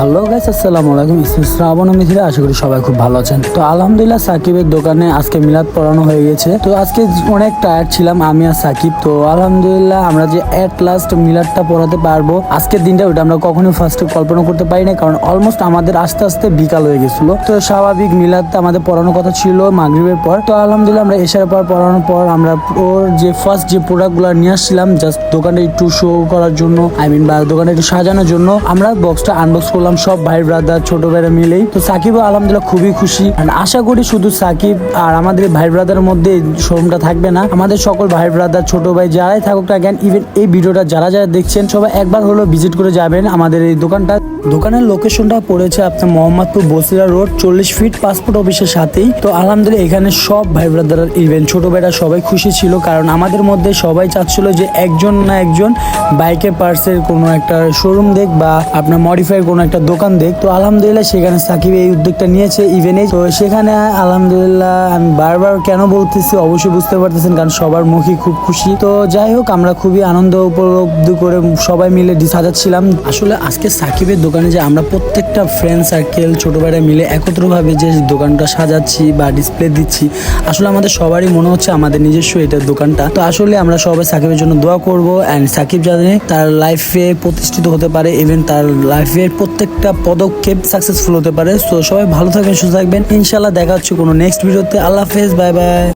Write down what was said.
Hello guys, আসসালামু আলাইকুম। শ্রাবণ মিথিলা, আশা করি সবাই খুব ভালো আছেন। তো আলহামদুলিল্লাহ সাকিবের দোকানে আজকে মিলাদ পড়ানো হয়ে গেছে। তো আজকে অনেক টায়ার্ড ছিলাম আমি আর সাকিব। তো আলহামদুলিল্লাহ আমরা যে এট লাস্ট মিলাদটা পড়াতে পারবো আজকের দিনটা, ওটা আমরা কখনোই ফার্স্টে কল্পনা করতে পারি না, কারণ অলমোস্ট আমাদের আস্তে আস্তে বিকাল হয়ে গেছিল। তো স্বাভাবিক মিলাদটা আমাদের পড়ানোর কথা ছিল মাগরিবের পর। তো আলহামদুলিল্লাহ আমরা এশার পর পড়ানোর পর আমরা ওর যে ফার্স্ট যে প্রোডাক্টগুলো নিয়ে আসছিলাম জাস্ট দোকানটা একটু শো করার জন্য, বা দোকানটা একটু সাজানোর জন্য আমরা বক্সটা আনবক্স করলাম সব ভাই ব্রাদার ছোট ভাইরা মিলেই। তো সাকিবও আলহামদুলিল্লাহ খুবই খুশি। আশা করি শুধু সাকিব আর আমাদের ভাই ব্রাদারের মধ্যে শোরুমটা থাকবে না, আমাদের সকল ভাই ব্রাদার ছোট ভাই যারাই থাকুক না কেন, ইভেন এই ভিডিওটা যারা যারা দেখছেন সবাই একবার হলো ভিজিট করে যাবেন আমাদের এই দোকানটা। দোকানের লোকেশনটা পড়েছে আপনার Mohammadpur Basira road 40 feet passport অফিসের সাথেই। তো আলহামদুলিল্লাহ এখানে সব ভাই ব্রাদার ইভেন ছোট ভাইরা সবাই খুশি ছিল, কারণ আমাদের মধ্যে সবাই চাচ্ছিল যে একজন না একজন বাইকের পার্টসের কোনো একটা শোরুম দেখ বা আপনার মডিফাইয়ের কোনো একটা দোকান দেখ। তো আলহামদুলিল্লাহ সেখানে সাকিব এই উদ্যোগটা নিয়েছে ইভেনে। তো সেখানে আলহামদুলিল্লাহ আমি বারবার কেন বলতেছি অবশ্যই বুঝতে পারতেছেন, কারণ সবার মুখই খুব খুশি। তো যাই হোক, আমরা খুবই আনন্দ উপলব্ধি করে সবাই মিলে সাজাচ্ছিলাম। আসলে আজকে সাকিবের দোকানে যে আমরা প্রত্যেকটা ফ্রেন্ড সার্কেল ছোট ভাইরা মিলে একত্রভাবে যে দোকানটা সাজাচ্ছি বা ডিসপ্লে দিচ্ছি, আসলে আমাদের সবারই মনে হচ্ছে আমাদের নিজস্ব এটার দোকানটা। তো আসলে আমরা সবাই সাকিবের জন্য দোয়া করবো, অ্যান্ড সাকিব যাতে তার লাইফে প্রতিষ্ঠিত হতে পারে, ইভেন তার লাইফের প্রত্যেকটা পদক্ষেপ সাকসেসফুল হতে পারে। তো সবাই ভালো থাকবেন, সুস্থ থাকবেন, ইনশাল্লাহ দেখা হচ্ছে কোনো নেক্সট ভিডিওতে। আল্লাহ হাফেজ, বাই বাই।